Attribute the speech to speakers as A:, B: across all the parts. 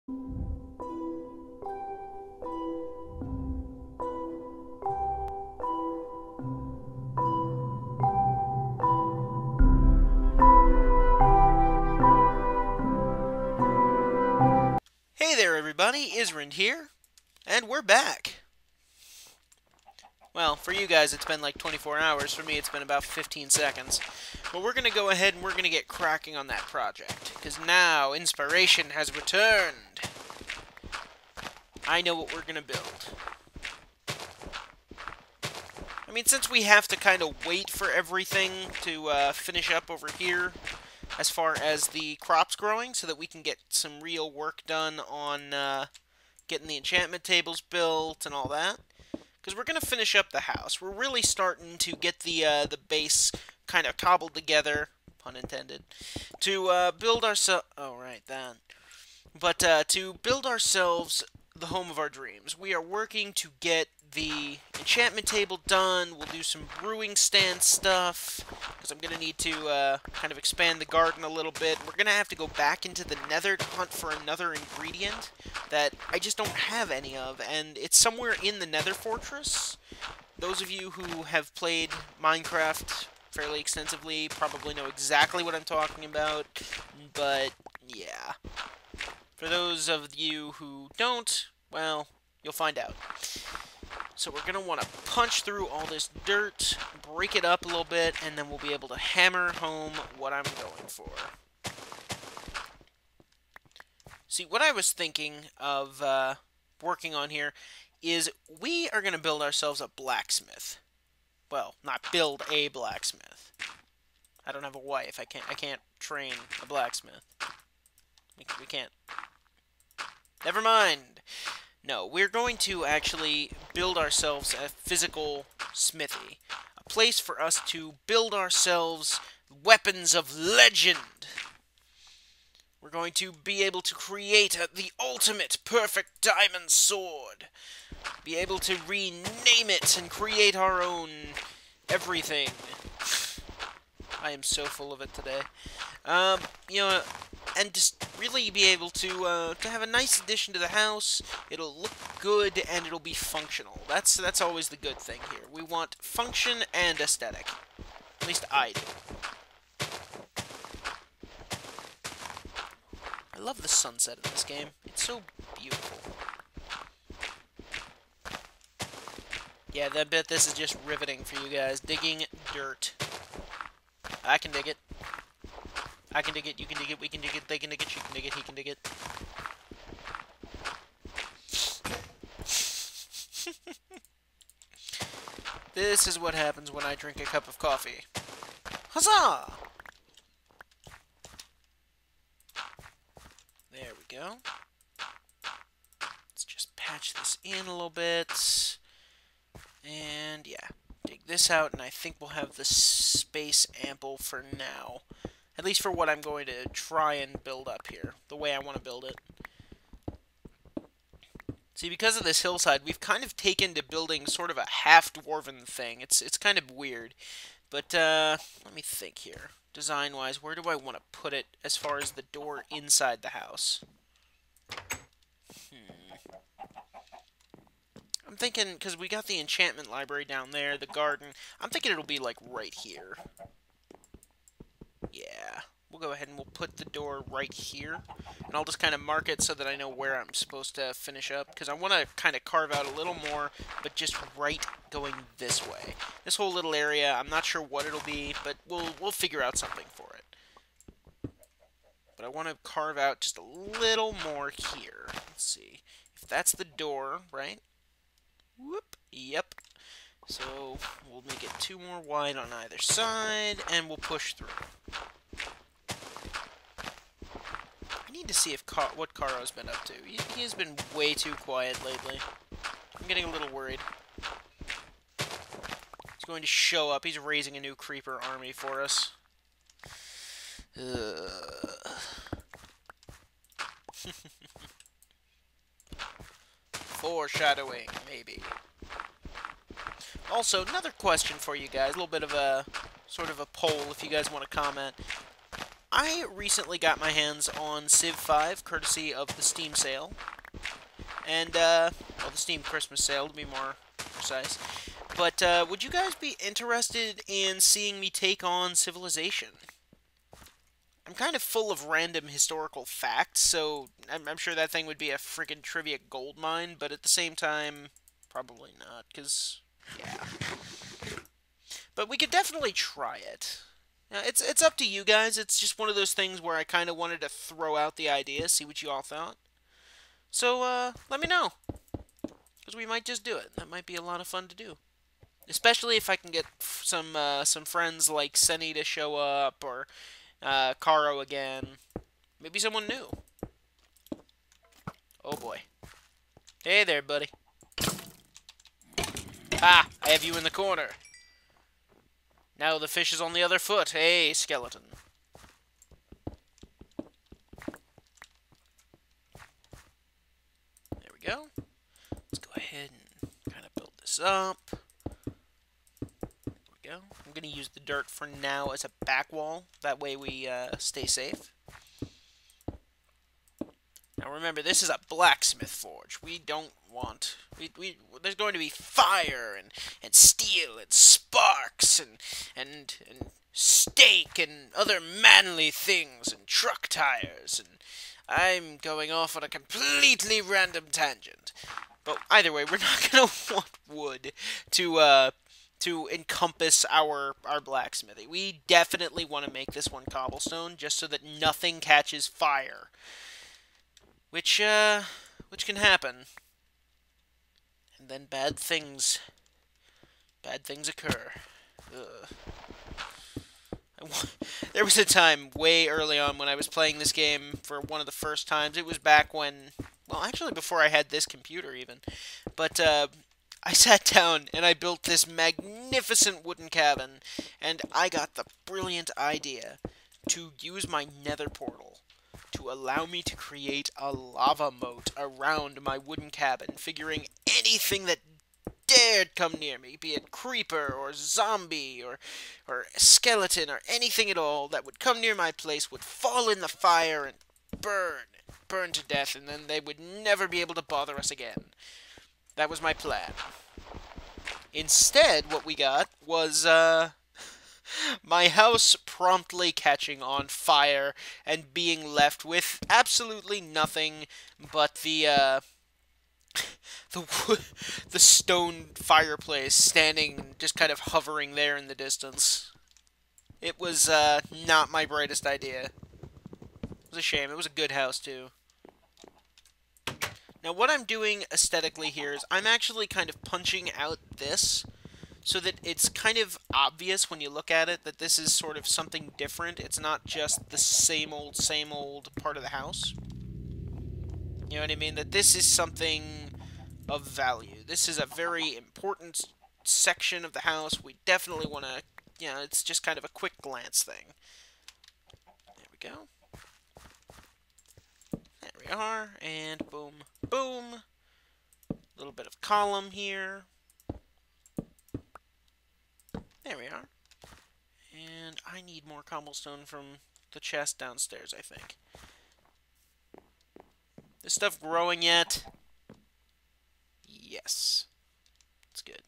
A: Hey there everybody, Isrind here, and we're back. Well, for you guys it's been like 24 hours, for me it's been about 15 seconds. But we're going to go ahead and we're going to get cracking on that project, because now inspiration has returned. I know what we're going to build. I mean, since we have to kind of wait for everything to finish up over here, as far as the crops growing, so that we can get some real work done on getting the enchantment tables built and all that. Because we're going to finish up the house. We're really starting to get the base kind of cobbled together, pun intended, to build ourselves... Oh, right, that. But to build ourselves the home of our dreams. We are working to get the enchantment table done. We'll do some brewing stand stuff, because I'm going to need to kind of expand the garden a little bit. We're going to have to go back into the nether to hunt for another ingredient that I just don't have any of, and it's somewhere in the nether fortress. Those of you who have played Minecraft fairly extensively probably know exactly what I'm talking about, but yeah. For those of you who don't, well, you'll find out. So we're going to want to punch through all this dirt, break it up a little bit, and then we'll be able to hammer home what I'm going for. See, what I was thinking of working on here is we are going to build ourselves a blacksmith. Well, not build a blacksmith. I don't have a wife. I can't train a blacksmith. We can't. Never mind. No, we're going to actually build ourselves a physical smithy. A place for us to build ourselves weapons of legend. We're going to be able to create the ultimate perfect diamond sword. Be able to rename it and create our own everything. I am so full of it today. You know, and just really be able to have a nice addition to the house. It'll look good and it'll be functional. That's always the good thing here. We want function and aesthetic. At least I do. I love the sunset in this game. It's so beautiful. Yeah, I bet this is just riveting for you guys. Digging dirt. I can dig it. I can dig it, you can dig it, we can dig it, they can dig it, she can dig it, he can dig it. This is what happens when I drink a cup of coffee. Huzzah! There we go. Let's just patch this in a little bit. And yeah, dig this out, and I think we'll have the space ample for now. At least for what I'm going to try and build up here, the way I want to build it. See, because of this hillside, we've kind of taken to building sort of a half-dwarven thing. It's kind of weird. But, let me think here. Design-wise, where do I want to put it as far as the door inside the house? I'm thinking, because we got the enchantment library down there, the garden, I'm thinking it'll be, like, right here. Yeah, we'll go ahead and we'll put the door right here, and I'll just kind of mark it so that I know where I'm supposed to finish up, because I want to kind of carve out a little more, but just right going this way. This whole little area, I'm not sure what it'll be, but we'll figure out something for it. But I want to carve out just a little more here. Let's see. If that's the door, right? Whoop, yep. So, we'll make it 2 more wide on either side, and we'll push through. I need to see if what Karo's been up to. He has been way too quiet lately. I'm getting a little worried. He's going to show up. He's raising a new creeper army for us. Foreshadowing, maybe. Also, another question for you guys, a little bit of a, sort of a poll if you guys want to comment. I recently got my hands on Civ 5, courtesy of the Steam sale. And, well, the Steam Christmas sale, to be more precise. But, would you guys be interested in seeing me take on Civilization? I'm kind of full of random historical facts, so I'm sure that thing would be a friggin' trivia goldmine, but at the same time, probably not, because, yeah. But we could definitely try it. Now, it's up to you guys. It's just one of those things where I kind of wanted to throw out the idea, see what you all thought. So, let me know, because we might just do it. That might be a lot of fun to do. Especially if I can get some friends like Senny to show up, or Caro again. Maybe someone new. Oh boy. Hey there, buddy. Ah, I have you in the corner. Now the fish is on the other foot. Hey, skeleton. There we go. Let's go ahead and kind of build this up. There we go. I'm going to use the dirt for now as a back wall. That way we stay safe. Now remember, this is a blacksmith forge. We don't want... there's going to be fire and steel and sparks and steak and other manly things and truck tires. And I'm going off on a completely random tangent. But either way, we're not going to want wood to encompass our blacksmithy. We definitely want to make this one cobblestone just so that nothing catches fire. Which can happen. And then bad things occur. Ugh. There was a time way early on when I was playing this game for one of the first times. It was back when, well, actually before I had this computer even. But I sat down and I built this magnificent wooden cabin, and I got the brilliant idea to use my nether portal to allow me to create a lava moat around my wooden cabin, figuring anything that dared come near me, be it creeper or zombie or skeleton or anything at all that would come near my place would fall in the fire and burn to death, and then they would never be able to bother us again. That was my plan. Instead, what we got was, my house promptly catching on fire and being left with absolutely nothing but the stone fireplace standing, just kind of hovering there in the distance. It was not my brightest idea. It was a shame. It was a good house, too. Now, what I'm doing aesthetically here is I'm actually kind of punching out this so that it's kind of obvious when you look at it that this is sort of something different. It's not just the same old part of the house. You know what I mean? That this is something of value. This is a very important section of the house. We definitely want to, you know, it's just kind of a quick glance thing. There we go. There we are, and boom, boom. A little bit of column here. There we are. And I need more cobblestone from the chest downstairs, I think. This stuff growing yet? Yes. That's good.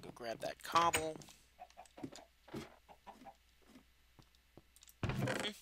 A: Go grab that cobble. There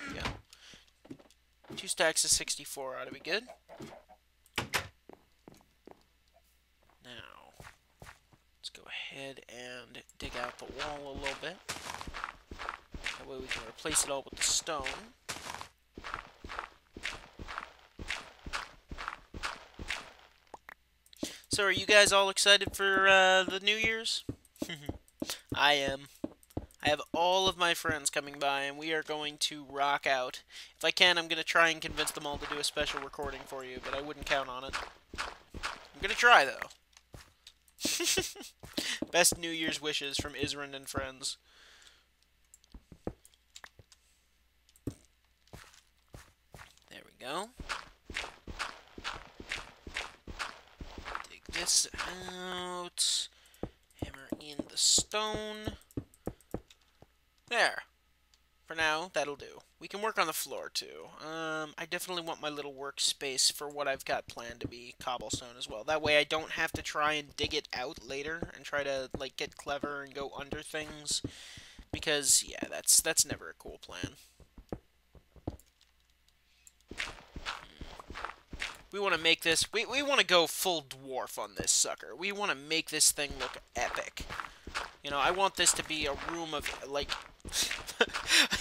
A: we go. 2 stacks of 64 ought to be good. Now, let's go ahead and dig out the wall a little bit. That way we can replace it all with the stone. So are you guys all excited for the New Year's? I am. I have all of my friends coming by, and we are going to rock out. If I can, I'm going to try and convince them all to do a special recording for you, but I wouldn't count on it. I'm going to try, though. Best New Year's wishes from Isran and friends. There we go. Dig this out. Hammer in the stone. There. now, that'll do. We can work on the floor, too. I definitely want my little workspace for what I've got planned to be cobblestone as well. That way I don't have to try and dig it out later and try to, like, get clever and go under things. Because, yeah, that's never a cool plan. We want to make this... We want to go full dwarf on this sucker. We want to make this thing look epic. You know, I want this to be a room of, like...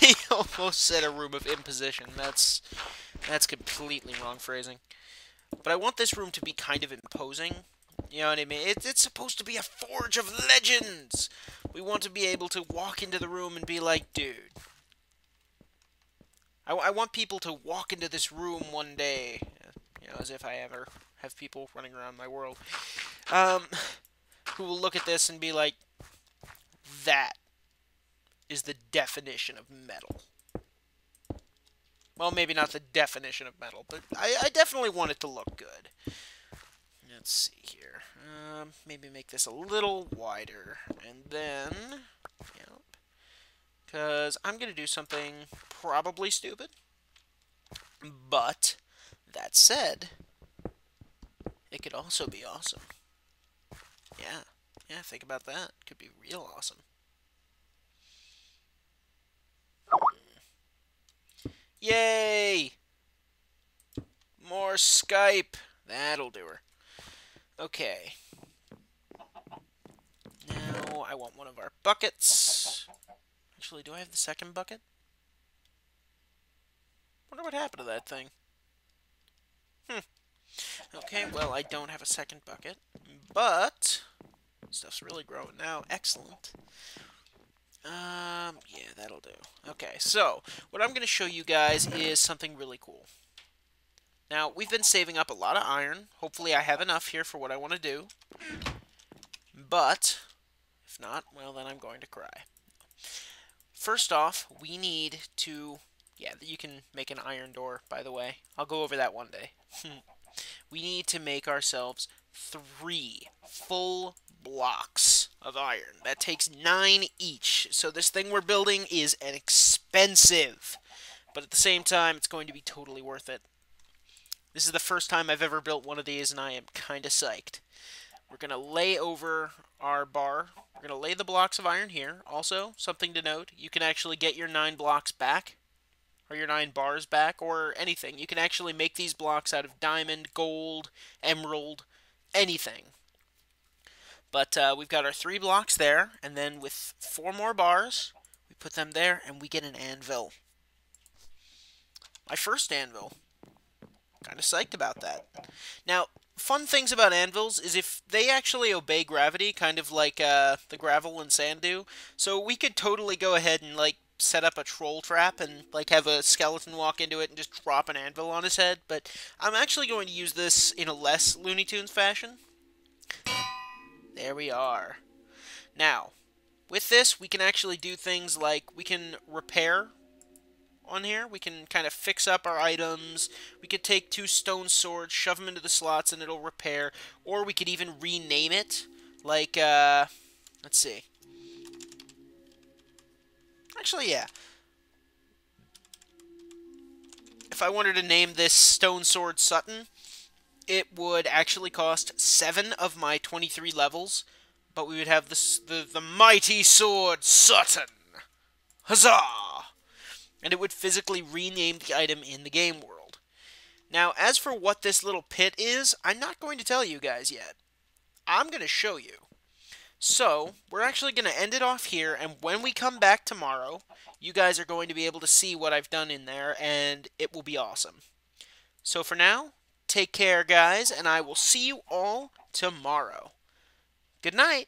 A: I almost said a room of imposition. That's completely wrong phrasing. But I want this room to be kind of imposing. You know what I mean? It's supposed to be a forge of legends! We want to be able to walk into the room and be like, dude... I want people to walk into this room one day... You know, as if I ever have people running around my world. Who will look at this and be like, that is the definition of metal. Well, maybe not the definition of metal, but I definitely want it to look good. Let's see here. Maybe make this a little wider. And then, yep. Because I'm going to do something probably stupid. But... that said, it could also be awesome. Yeah, think about that. It could be real awesome. Yay! More Skype. That'll do her. Okay. Now, I want one of our buckets. Actually, do I have the second bucket? Wonder what happened to that thing. Okay, well, I don't have a second bucket, but stuff's really growing now. Excellent. Yeah, that'll do. Okay, so what I'm going to show you guys is something really cool. Now, we've been saving up a lot of iron. Hopefully I have enough here for what I want to do. But, if not, well, then I'm going to cry. First off, we need to... yeah, you can make an iron door, by the way. I'll go over that one day. We need to make ourselves 3 full blocks of iron. That takes 9 each. So this thing we're building is expensive. But at the same time, it's going to be totally worth it. This is the first time I've ever built one of these, and I am kind of psyched. We're going to lay over our bar. We're going to lay the blocks of iron here. Also, something to note, you can actually get your 9 blocks back. Or your 9 bars back, or anything. You can actually make these blocks out of diamond, gold, emerald, anything. But we've got our 3 blocks there, and then with 4 more bars, we put them there, and we get an anvil. My first anvil. Kind of psyched about that. Now, fun things about anvils is if they actually obey gravity, kind of like the gravel and sand do, so we could totally go ahead and, like, set up a troll trap and like have a skeleton walk into it and just drop an anvil on his head, but I'm actually going to use this in a less Looney Tunes fashion. There we are. Now, with this, we can actually do things like we can repair on here. We can kind of fix up our items. We could take 2 stone swords, shove them into the slots, and it'll repair. Or we could even rename it. Like, let's see. Actually, yeah. If I wanted to name this Stone Sword Sutton, it would actually cost 7 of my 23 levels, but we would have the mighty sword Sutton. Huzzah! And it would physically rename the item in the game world. Now, as for what this little pit is, I'm not going to tell you guys yet. I'm going to show you. So, we're actually going to end it off here, and when we come back tomorrow, you guys are going to be able to see what I've done in there, and it will be awesome. So for now, take care, guys, and I will see you all tomorrow. Good night.